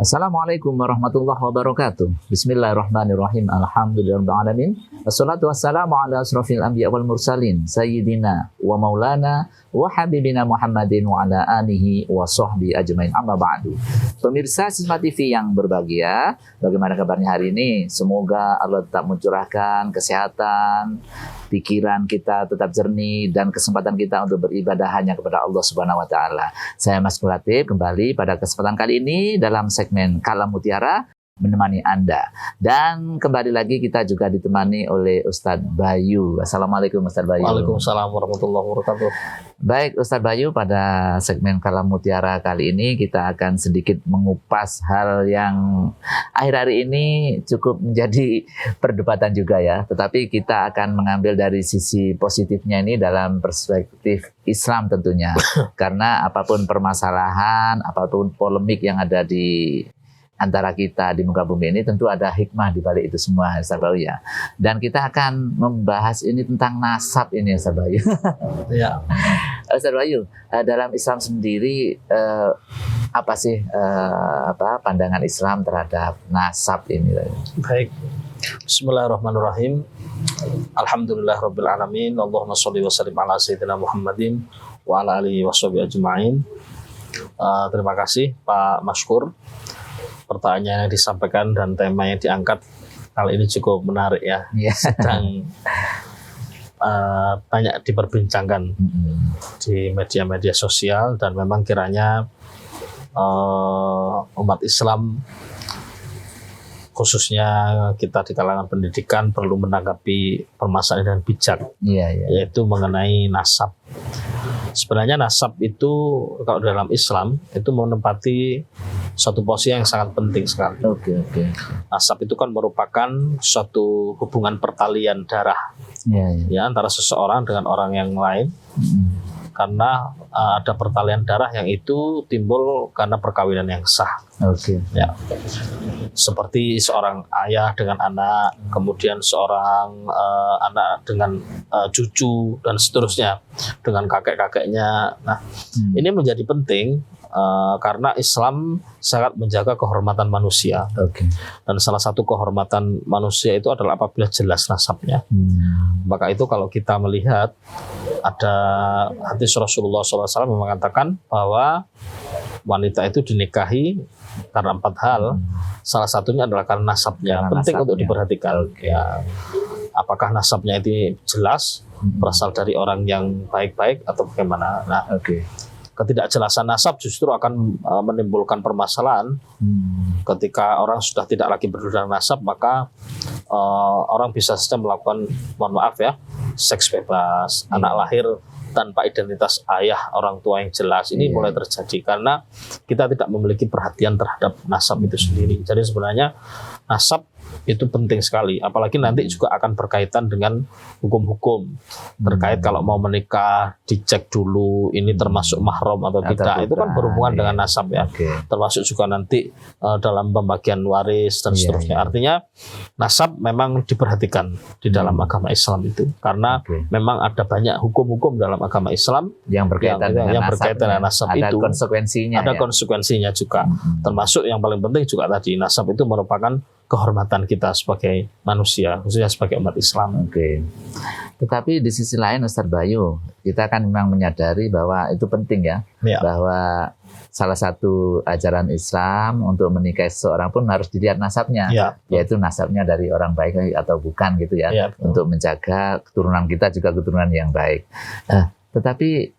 Assalamualaikum warahmatullahi wabarakatuh. Bismillahirrahmanirrahim. Alhamdulillahirrahmanirrahim. Wassalatu wassalamu ala asrafil anbiya wal mursalin Sayyidina wa maulana wa habibina Muhammadin wa ala alihi wa sahbihi ajmain, amma ba'du. Pemirsa Sisma TV yang berbahagia, bagaimana kabarnya hari ini? Semoga Allah tetap mencurahkan kesehatan, pikiran kita tetap jernih, dan kesempatan kita untuk beribadah hanya kepada Allah Subhanahu wa Ta'ala. Saya Mas Kulatif kembali pada kesempatan kali ini dalam segmen Kalam Mutiara menemani Anda. Dan kembali lagi kita juga ditemani oleh Ustadz Bayu. Assalamualaikum Ustadz Bayu. Waalaikumsalam warahmatullahi wabarakatuh. Baik Ustadz Bayu, pada segmen Kalam Mutiara kali ini kita akan sedikit mengupas hal yang akhir hari ini cukup menjadi perdebatan juga ya. Tetapi kita akan mengambil dari sisi positifnya ini dalam perspektif Islam tentunya. Karena apapun permasalahan, apapun polemik yang ada di antara kita di muka bumi ini, tentu ada hikmah di balik itu semua, Ustaz Bayu ya. Dan kita akan membahas ini tentang nasab ini, Ustaz Bayu. Ya. Ustaz Bayu, dalam Islam sendiri apa sih pandangan Islam terhadap nasab ini? Baik. Bismillahirrahmanirrahim. Alhamdulillahirabbil alamin. Allahumma shalli wa sallim ala sayyidina Muhammadin wa ala alihi washabihi ajmain. Terima kasih Pak Maskur. Pertanyaan yang disampaikan dan tema yang diangkat kali ini cukup menarik ya. Sedang banyak diperbincangkan di media-media sosial, dan memang kiranya umat Islam khususnya kita di kalangan pendidikan perlu menanggapi permasalahan dengan bijak, yaitu mengenai nasab. Sebenarnya nasab itu kalau dalam Islam itu menempati suatu posisi yang sangat penting sekali. Nasab itu kan merupakan suatu hubungan pertalian darah ya antara seseorang dengan orang yang lain. Karena ada pertalian darah yang itu timbul karena perkawinan yang sah. Ya. Seperti seorang ayah dengan anak, kemudian seorang anak dengan cucu, dan seterusnya dengan kakek-kakeknya. Nah, ini menjadi penting karena Islam sangat menjaga kehormatan manusia. Dan salah satu kehormatan manusia itu adalah apabila jelas nasabnya. Maka itu kalau kita melihat ada hadis Rasulullah SAW yang mengatakan bahwa wanita itu dinikahi karena 4 hal. Salah satunya adalah karena nasabnya. Penting untuk diperhatikan. Ya, apakah nasabnya itu jelas, berasal dari orang yang baik-baik atau bagaimana. Nah, ketidakjelasan nasab justru akan menimbulkan permasalahan. Ketika orang sudah tidak lagi berdasarkan nasab, maka orang bisa saja melakukan, mohon maaf ya, seks bebas, anak lahir tanpa identitas ayah orang tua yang jelas. Ini mulai terjadi karena kita tidak memiliki perhatian terhadap nasab itu sendiri. Jadi sebenarnya nasab itu penting sekali, apalagi nanti juga akan berkaitan dengan hukum-hukum terkait kalau mau menikah dicek dulu ini termasuk mahram atau tidak. Itu kan berhubungan dengan nasab ya. Termasuk juga nanti dalam pembagian waris dan seterusnya. Artinya nasab memang diperhatikan di dalam agama Islam itu, karena memang ada banyak hukum-hukum dalam agama Islam yang berkaitan dengan nasab ada itu. Ada ya? konsekuensinya juga. Termasuk yang paling penting juga tadi, nasab itu merupakan kehormatan kita sebagai manusia, khususnya sebagai umat Islam. Tetapi di sisi lain Ustadz Bayu, kita kan memang menyadari bahwa itu penting ya. Bahwa salah satu ajaran Islam untuk menikahi seseorang pun harus dilihat nasabnya, yaitu nasabnya dari orang baik atau bukan gitu ya, untuk menjaga keturunan kita juga keturunan yang baik. Tetapi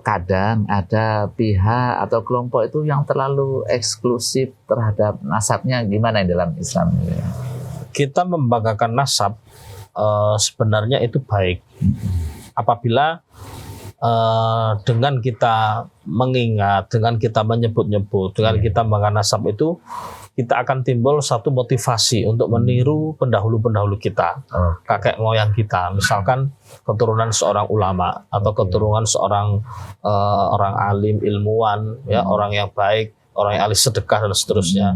kadang ada pihak atau kelompok itu yang terlalu eksklusif terhadap nasabnya. Gimana dalam Islam? Kita membanggakan nasab sebenarnya itu baik. Apabila dengan kita mengingat, dengan kita menyebut-nyebut, dengan kita membanggakan nasab itu, kita akan timbul satu motivasi untuk meniru pendahulu-pendahulu kita, kakek moyang kita. Misalkan keturunan seorang ulama atau keturunan seorang orang alim, ilmuwan, ya, orang yang baik, orang yang ahli sedekah dan seterusnya.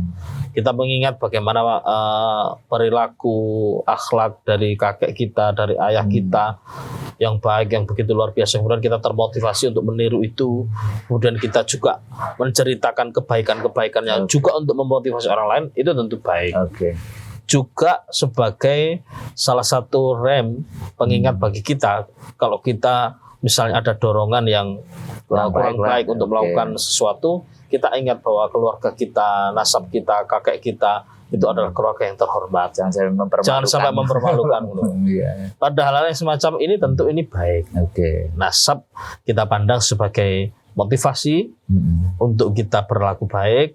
Kita mengingat bagaimana perilaku akhlak dari kakek kita, dari ayah kita yang baik, yang begitu luar biasa. Kemudian kita termotivasi untuk meniru itu. Kemudian kita juga menceritakan kebaikan-kebaikan yang juga untuk memotivasi orang lain, itu tentu baik. Juga sebagai salah satu rem pengingat bagi kita, kalau kita misalnya ada dorongan yang kurang baik untuk melakukan sesuatu, kita ingat bahwa keluarga kita, nasab kita, kakek kita itu adalah keluarga yang terhormat. Jangan sampai mempermalukan. Padahal hal yang semacam ini tentu ini baik. Nasab kita pandang sebagai motivasi untuk kita berlaku baik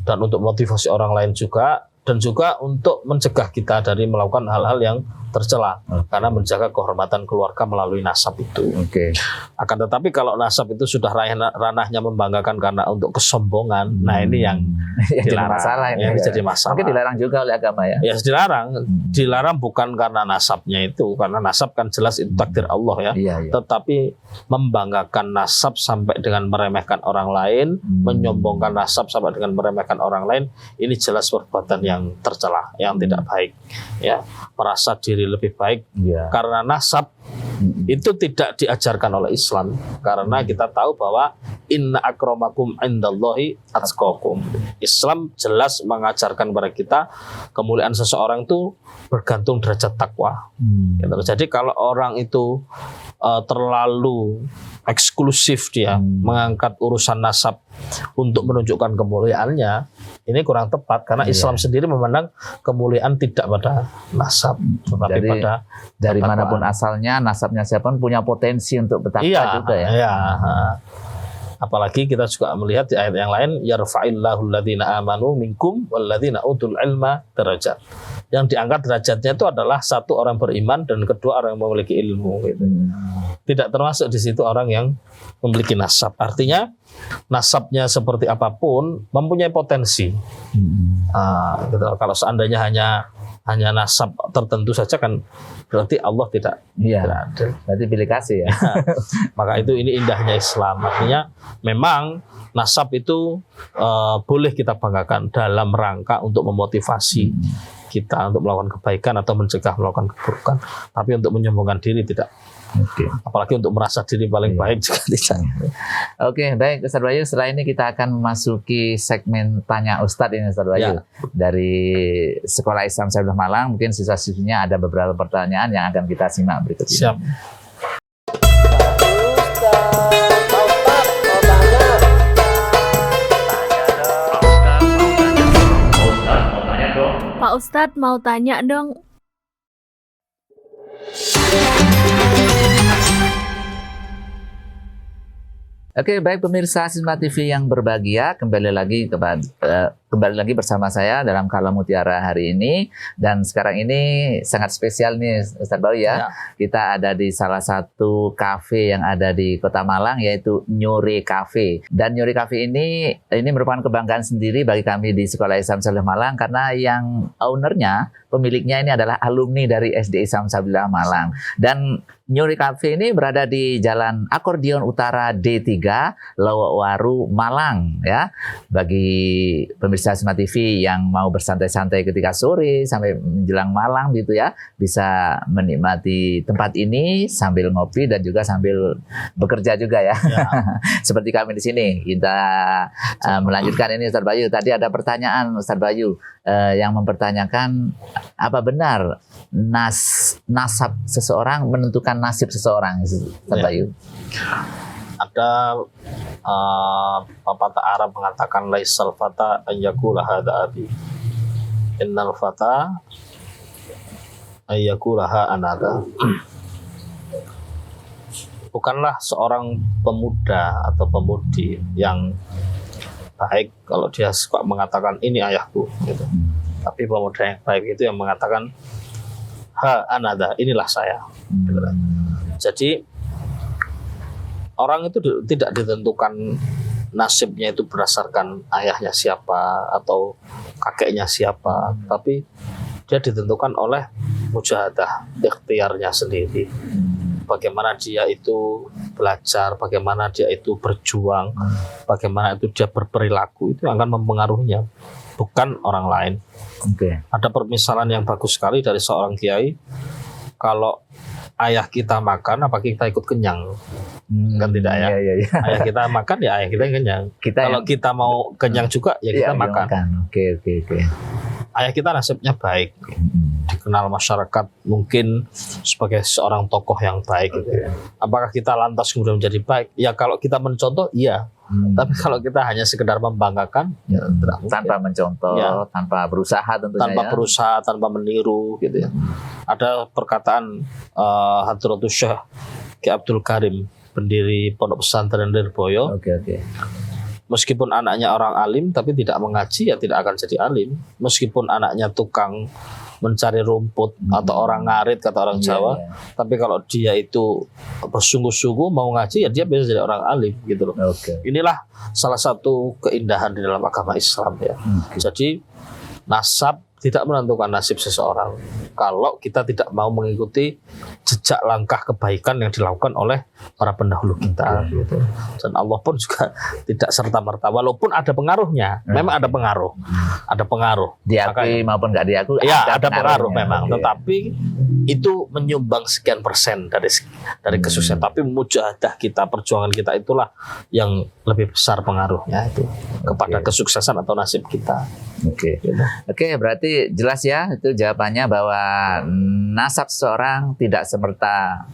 dan untuk motivasi orang lain juga, dan juga untuk mencegah kita dari melakukan hal-hal yang tercela, karena menjaga kehormatan keluarga melalui nasab itu. Akan tetapi kalau nasab itu sudah ranahnya membanggakan karena untuk kesombongan, nah ini yang dilarang. Masalah ini yang jadi masalah. Mungkin dilarang juga oleh agama ya. Ya dilarang bukan karena nasabnya itu, karena nasab kan jelas itu takdir Allah ya. Tetapi membanggakan nasab sampai dengan meremehkan orang lain, menyombongkan nasab sampai dengan meremehkan orang lain, ini jelas perbuatan yang tercela, yang tidak baik. Ya, merasa diri lebih baik karena nasab itu tidak diajarkan oleh Islam, karena kita tahu bahwa inna akramakum indallahi atqakum. Islam jelas mengajarkan kepada kita kemuliaan seseorang itu bergantung derajat takwa. Jadi kalau orang itu terlalu eksklusif dia mengangkat urusan nasab untuk menunjukkan kemuliaannya, ini kurang tepat, karena Islam sendiri memandang kemuliaan tidak pada nasab, tetapi pada dari manapun asalnya, nasabnya siapa pun punya potensi untuk bertakwa juga ya. Apalagi kita juga melihat di ayat yang lain, yarfa'illahu alladhina amanu minkum walladhina utul ilma darajat. Yang diangkat derajatnya itu adalah satu orang beriman dan kedua orang yang memiliki ilmu. Tidak termasuk di situ orang yang memiliki nasab. Artinya nasabnya seperti apapun mempunyai potensi. Gitu. Kalau seandainya hanya nasab tertentu saja kan berarti Allah tidak adil. Berarti pilih kasih ya. Maka itu ini indahnya Islam. Artinya memang nasab itu boleh kita banggakan dalam rangka untuk memotivasi kita untuk melakukan kebaikan atau mencegah melakukan keburukan. Tapi untuk menyombongkan diri tidak. Apalagi untuk merasa diri paling baik juga tidak. Baik Ustaz Bayu, setelah ini kita akan memasuki segmen Tanya Ustadz ini Ustaz Bayu. Dari Sekolah Islam Syariah Malang, mungkin sisa-sisinya ada beberapa pertanyaan yang akan kita simak berikut ini. Siap. Pak Ustadz mau tanya dong. Baik pemirsa Sisma TV yang berbahagia, kembali lagi bersama saya dalam Kalam Mutiara hari ini. Dan sekarang ini sangat spesial nih Ustaz Bayu ya. Kita ada di salah satu kafe yang ada di Kota Malang, yaitu Nyore Cafe. Dan Nyore Cafe ini merupakan kebanggaan sendiri bagi kami di Sekolah Islam Syariah Malang, karena yang ownernya, pemiliknya ini adalah alumni dari SD Islam Syariah Malang. Dan Nyore Cafe ini berada di Jalan Akordion Utara D3, Lowokwaru, Malang ya. Bagi pemirsa Sisma TV yang mau bersantai-santai ketika sore sampai menjelang malam gitu ya, bisa menikmati tempat ini sambil ngopi dan juga sambil bekerja juga ya. Seperti kami di sini. Kita melanjutkan ini Ustaz Bayu. Tadi ada pertanyaan Ustaz Bayu yang mempertanyakan, apa benar nasab seseorang menentukan nasib seseorang Ustaz Bayu? Ada pepatah Arab mengatakan laisal fata ayyakula hadza abi, innal fata ayyakula ha anaka. Bukanlah seorang pemuda atau pemudi yang baik kalau dia suka mengatakan ini ayahku gitu. Tapi pemuda yang baik itu yang mengatakan ha anada, inilah saya gitu. Jadi orang itu tidak ditentukan nasibnya itu berdasarkan ayahnya siapa atau kakeknya siapa, tapi dia ditentukan oleh mujahadah, ikhtiarnya sendiri. Bagaimana dia itu belajar, bagaimana dia itu berjuang, bagaimana itu dia berperilaku, itu yang akan mempengaruhinya, bukan orang lain. Ada permisalan yang bagus sekali dari seorang kiai, kalau ayah kita makan, apa kita ikut kenyang? Kan tidak ya? Ayah kita makan, ya ayah kita yang kenyang. Kalau kita mau kenyang juga, ya kita makan. Oke. Ayah kita nasibnya baik, dikenal masyarakat mungkin sebagai seorang tokoh yang baik. Apakah kita lantas kemudian menjadi baik? Ya kalau kita mencontoh, iya. Tapi kalau kita hanya sekedar membanggakan, ya tanpa mencontoh, tanpa berusaha tentunya. Tanpa berusaha, tanpa meniru, gitu ya. Ada perkataan Hadratus Syekh Ki Abdul Karim, pendiri Pondok Pesantren Lirboyo. Meskipun anaknya orang alim tapi tidak mengaji, ya tidak akan jadi alim. Meskipun anaknya tukang mencari rumput atau orang ngarit kata orang Jawa, tapi kalau dia itu bersungguh-sungguh mau ngaji, ya dia bisa jadi orang alim gitu loh. Inilah salah satu keindahan di dalam agama Islam ya. Jadi nasab tidak menentukan nasib seseorang kalau kita tidak mau mengikuti jejak langkah kebaikan yang dilakukan oleh para pendahulu kita. Gitu. Dan Allah pun juga tidak serta-merta, walaupun ada pengaruhnya, memang ada pengaruh. Diakui maupun nggak diakui, ada pengaruh memang. Tetapi itu menyumbang sekian persen dari kesuksesan. Tapi mujahadah kita, perjuangan kita itulah yang lebih besar pengaruhnya itu kepada kesuksesan atau nasib kita. Oke, berarti jelas ya itu jawabannya bahwa nasab seseorang tidak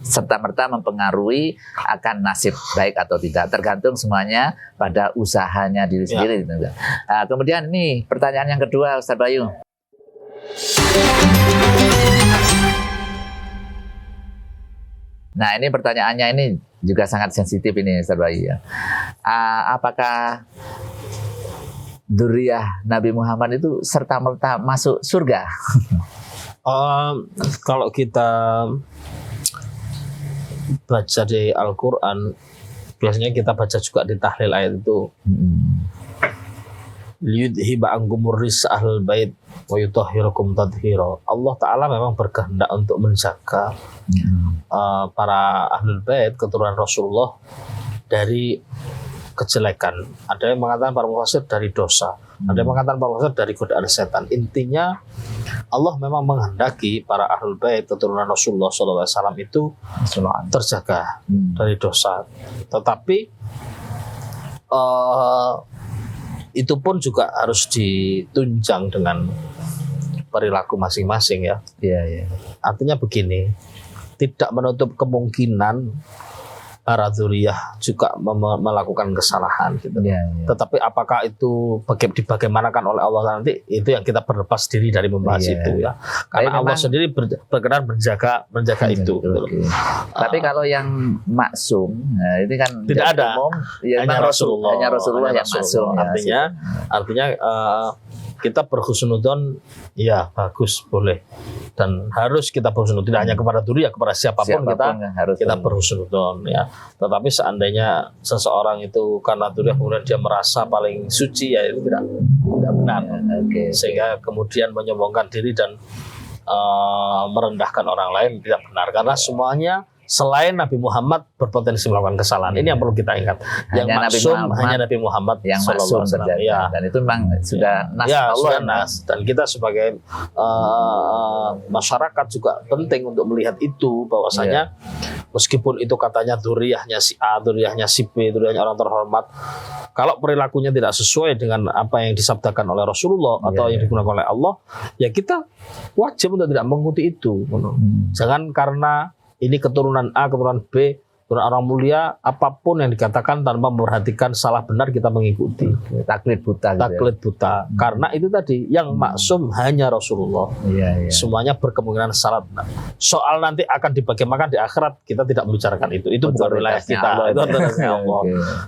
serta-merta mempengaruhi akan nasib baik atau tidak, tergantung semuanya pada usahanya diri sendiri. Nah, kemudian ini pertanyaan yang kedua, Ustaz Bayu. Nah, ini pertanyaannya ini juga sangat sensitif ini, Ustaz Bayu ya. Apakah dzurriyyah Nabi Muhammad itu serta-merta masuk surga? Kalau kita baca di Al-Quran, biasanya kita baca juga di tahlil ayat itu. Liyudhiba ankumur rizqa ahlul bait wa yutahhirakum tadhira. Allah Ta'ala memang berkehendak untuk menjaga para ahlul bait, keturunan Rasulullah, dari kejelekan. Ada yang mengatakan para mufassir dari dosa, ada yang mengatakan para mufassir dari godaan setan. Intinya Allah memang menghendaki para ahlul bait keturunan Rasulullah SAW itu terjaga dari dosa. Tetapi itu pun juga harus ditunjang dengan perilaku masing-masing ya. Artinya begini, tidak menutup kemungkinan para dzurriyyah juga melakukan kesalahan gitu. Tetapi apakah itu dibagaimanakan oleh Allah nanti, itu yang kita berlepas diri dari membahas itu ya. Karena Allah sendiri berkenan menjaga itu. Tapi kalau yang maksum, ini kan tidak ada. Umum, hanya Rasulullah yang maksum. Artinya kita berhusnudzon, ya bagus, boleh, dan harus kita berhusnudzon, tidak hanya kepada dzurriyyah, kepada siapapun kita berhusnudzon ya. Tetapi seandainya seseorang itu karena dzurriyyah kemudian dia merasa paling suci, ya itu tidak benar. Sehingga kemudian menyombongkan diri dan merendahkan orang lain, tidak benar, karena semuanya selain Nabi Muhammad berpotensi melakukan kesalahan. Ini yang perlu kita ingat. Yang maksum hanya Nabi Muhammad yang maksum terjadi. Dan itu memang sudah nas Allah. Dan kita sebagai masyarakat juga penting untuk melihat itu, bahwasanya meskipun itu katanya dzurriyyahnya si A, dzurriyyahnya si B, dzurriyyahnya orang terhormat, kalau perilakunya tidak sesuai dengan apa yang disabdakan oleh Rasulullah atau yang digunakan oleh Allah, ya kita wajib untuk tidak mengikuti itu. Jangan karena ini keturunan A, keturunan B, keturunan orang mulia, apapun yang dikatakan tanpa memperhatikan salah benar kita mengikuti. Taklid buta. Karena itu tadi yang maksum hanya Rasulullah. Semuanya berkemungkinan salah. Soal nanti akan dibagaimanakan di akhirat, kita tidak membicarakan itu. Itu bukan wilayah kita. Itu adalah Allah.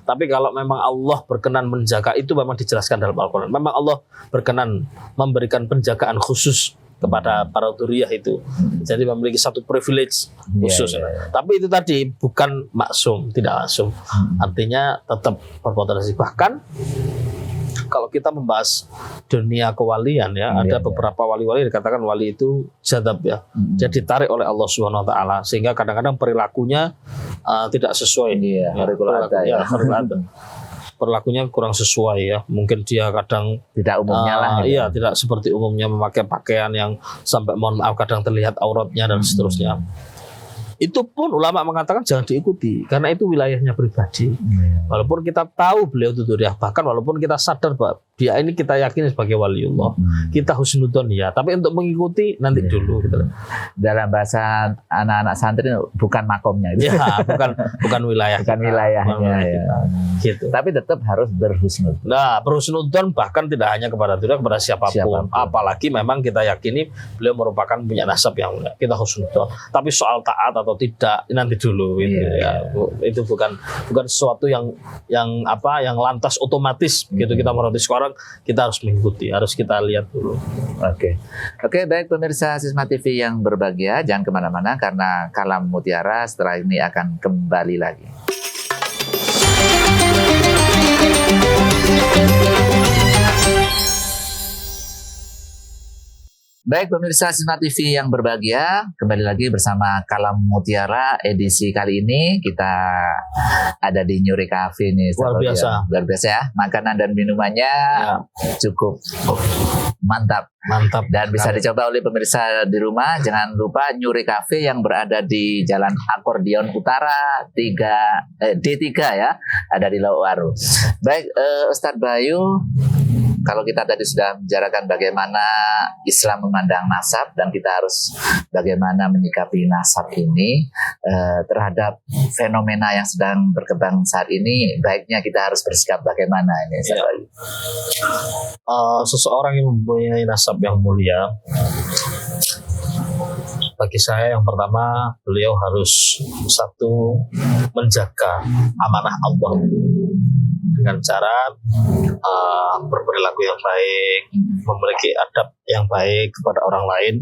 Tapi kalau memang Allah berkenan menjaga, itu memang dijelaskan dalam Al-Quran. Memang Allah berkenan memberikan penjagaan khusus kepada para dzurriyyah itu. Jadi memiliki satu privilege khusus. Tapi itu tadi bukan maksum, tidak maksum. Artinya tetap berpotensi. Bahkan kalau kita membahas dunia kewalian ya, ada beberapa wali-wali dikatakan wali itu jadab ya. Jadi ditarik oleh Allah Subhanahu wa taala sehingga kadang-kadang perilakunya tidak sesuai perilakunya kurang sesuai ya. Mungkin dia kadang tidak umumnya lah. Iya, tidak seperti umumnya memakai pakaian yang sampai mohon maaf kadang terlihat auratnya dan seterusnya. Itu pun ulama mengatakan jangan diikuti karena itu wilayahnya pribadi. Walaupun kita tahu beliau itu dzurriyyah, bahkan walaupun kita sadar bahwa dia ini kita yakini sebagai waliullah, kita husnudzon ya, tapi untuk mengikuti nanti dulu gitu. Dalam bahasa anak-anak santri bukan makomnya gitu. Ya, bukan wilayah. Bukan wilayahnya ya. Gitu. Tapi tetap harus berhusnudzon. Nah, berhusnudzon bahkan tidak hanya kepada dzurriyyah, kepada siapapun. Apalagi memang kita yakini beliau merupakan punya nasab yang mulia. Kita husnudzon. Tapi soal taat atau tidak nanti dulu gitu ya. Itu bukan sesuatu yang lantas otomatis gitu kita meroti. Sekarang kita harus mengikuti, harus kita lihat dulu. Oke, baik pemirsa Sisma TV yang berbahagia, jangan kemana-mana karena Kalam Mutiara setelah ini akan kembali lagi. Baik pemirsa Sisma TV yang berbahagia, kembali lagi bersama Kalam Mutiara. Edisi kali ini kita ada di Nyuri Cafe nih. Luar biasa ya. Makanan dan minumannya cukup mantap dan bisa dicoba oleh pemirsa di rumah. Jangan lupa Nyuri Cafe yang berada di Jalan Akordion Utara D3 ya, ada di Laukwaru. Baik Ustadz Bayu, kalau kita tadi sudah membicarakan bagaimana Islam memandang nasab dan kita harus bagaimana menyikapi nasab ini terhadap fenomena yang sedang berkembang saat ini, baiknya kita harus bersikap bagaimana ini? Seseorang yang mempunyai nasab yang mulia, bagi saya yang pertama beliau harus satu menjaga amanah Allah dengan cara berperilaku yang baik, memiliki adab yang baik kepada orang lain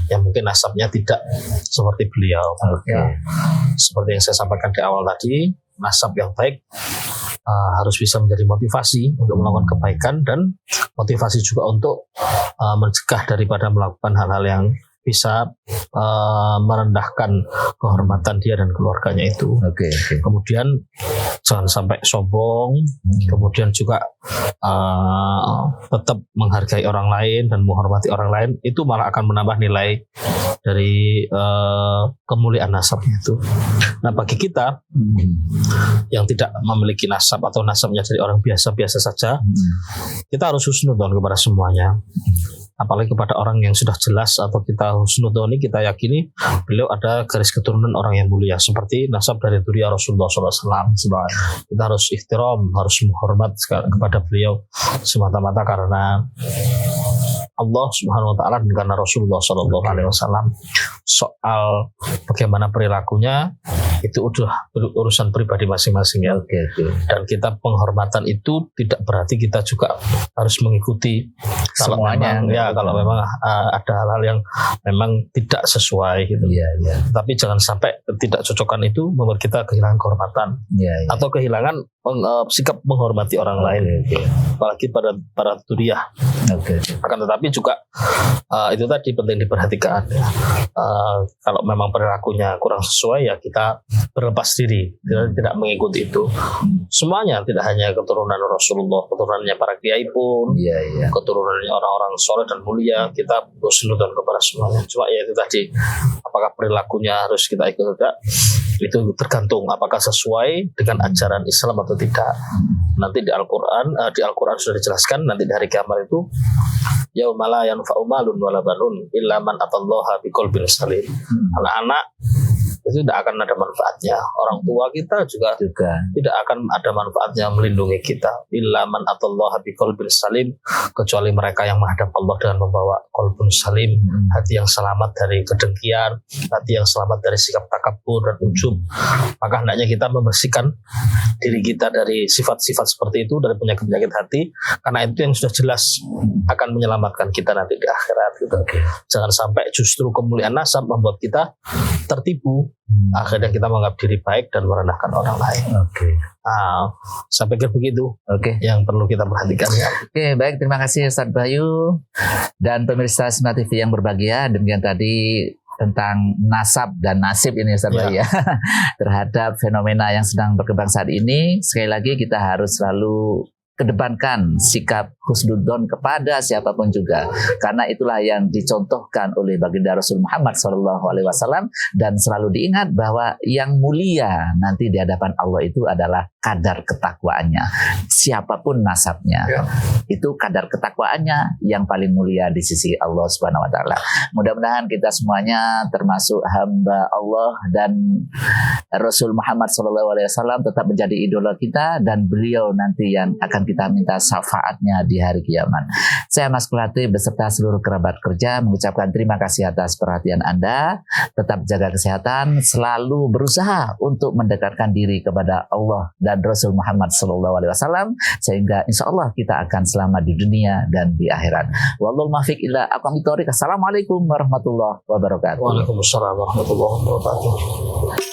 yang mungkin nasabnya tidak seperti beliau. Seperti yang saya sampaikan di awal tadi, nasab yang baik harus bisa menjadi motivasi untuk melakukan kebaikan dan motivasi juga untuk mencegah daripada melakukan hal-hal yang bisa merendahkan kehormatan dia dan keluarganya itu. Kemudian jangan sampai sombong, kemudian juga tetap menghargai orang lain dan menghormati orang lain, itu malah akan menambah nilai dari kemuliaan nasabnya itu. Nah, bagi kita yang tidak memiliki nasab atau nasabnya dari orang biasa-biasa saja, kita harus husnudzon kepada semuanya. Apalagi kepada orang yang sudah jelas atau kita husnudzoni, kita yakini beliau ada garis keturunan orang yang mulia seperti nasab dari dzurriyyah Rasulullah SAW. Kita harus ihtiram, harus menghormat kepada beliau semata-mata karena Allah Subhanahu wa taala dan karena Rasulullah SAW. Soal bagaimana perilakunya itu udah urusan pribadi masing-masing ya. Dan kita penghormatan itu tidak berarti kita juga harus mengikuti semuanya. Kalau memang ada hal-hal yang memang tidak sesuai gitu. Tapi jangan sampai tidak cocokan itu membuat kita kehilangan kehormatan atau kehilangan sikap menghormati orang lain. Apalagi pada para dzurriyyah. Akan tetapi juga itu tadi penting diperhatikan. Kalau memang perilakunya kurang sesuai ya kita berlepas diri, tidak mengikuti itu. Semuanya, tidak hanya keturunan Rasulullah, keturunannya para kiai pun, keturunannya orang-orang soleh dan mulia, kita husnudzon kepada semuanya. Cuma ya itu tadi, apakah perilakunya harus kita ikut tidak? Itu tergantung apakah sesuai dengan ajaran Islam atau tidak. Nanti di Al-Quran sudah dijelaskan, nanti di hari kiamat itu yauma la yanfa'u malun wala banun illa man atallaha biqalbin salim. Anak-anak itu tidak akan ada manfaatnya. Orang tua kita juga tidak akan ada manfaatnya melindungi kita. Illa man atallaha biqalbin salim, kecuali mereka yang menghadap Allah dengan membawa qalbun salim, hati yang selamat dari kedengkian, hati yang selamat dari sikap takabur dan ujub. Maka hendaknya kita membersihkan diri kita dari sifat-sifat seperti itu, dari penyakit-penyakit hati, karena itu yang sudah jelas akan menyelamatkan kita nanti di akhirat gitu. Jangan sampai justru kemuliaan nasab membuat kita tertipu, akhirnya kita menganggap diri baik dan merendahkan orang lain. Saya pikir begitu yang perlu kita perhatikan. Baik, terima kasih Ustaz Bayu dan pemirsa Smart TV yang berbahagia. Demikian tadi tentang nasab dan nasib ini Ustaz Bayu ya. Terhadap fenomena yang sedang berkembang saat ini. Sekali lagi kita harus selalu kedepankan sikap husnudzon kepada siapapun juga, karena itulah yang dicontohkan oleh baginda Rasul Muhammad SAW, dan selalu diingat bahwa yang mulia nanti di hadapan Allah itu adalah kadar ketakwaannya, siapapun nasabnya, itu kadar ketakwaannya yang paling mulia di sisi Allah Subhanahu Wa Taala. Mudah-mudahan kita semuanya termasuk hamba Allah dan Rasul Muhammad SAW tetap menjadi idola kita, dan beliau nanti yang akan kita minta syafaatnya di hari kiamat. Saya Mas Kulati beserta seluruh kerabat kerja mengucapkan terima kasih atas perhatian Anda. Tetap jaga kesehatan, selalu berusaha untuk mendekatkan diri kepada Allah dan Rasul Muhammad SAW, sehingga insya Allah kita akan selamat di dunia dan di akhirat. Wallahul muwaffiq ila aqwamit thoriq. Assalamualaikum warahmatullahi wabarakatuh. Waalaikumsalam warahmatullahi wabarakatuh.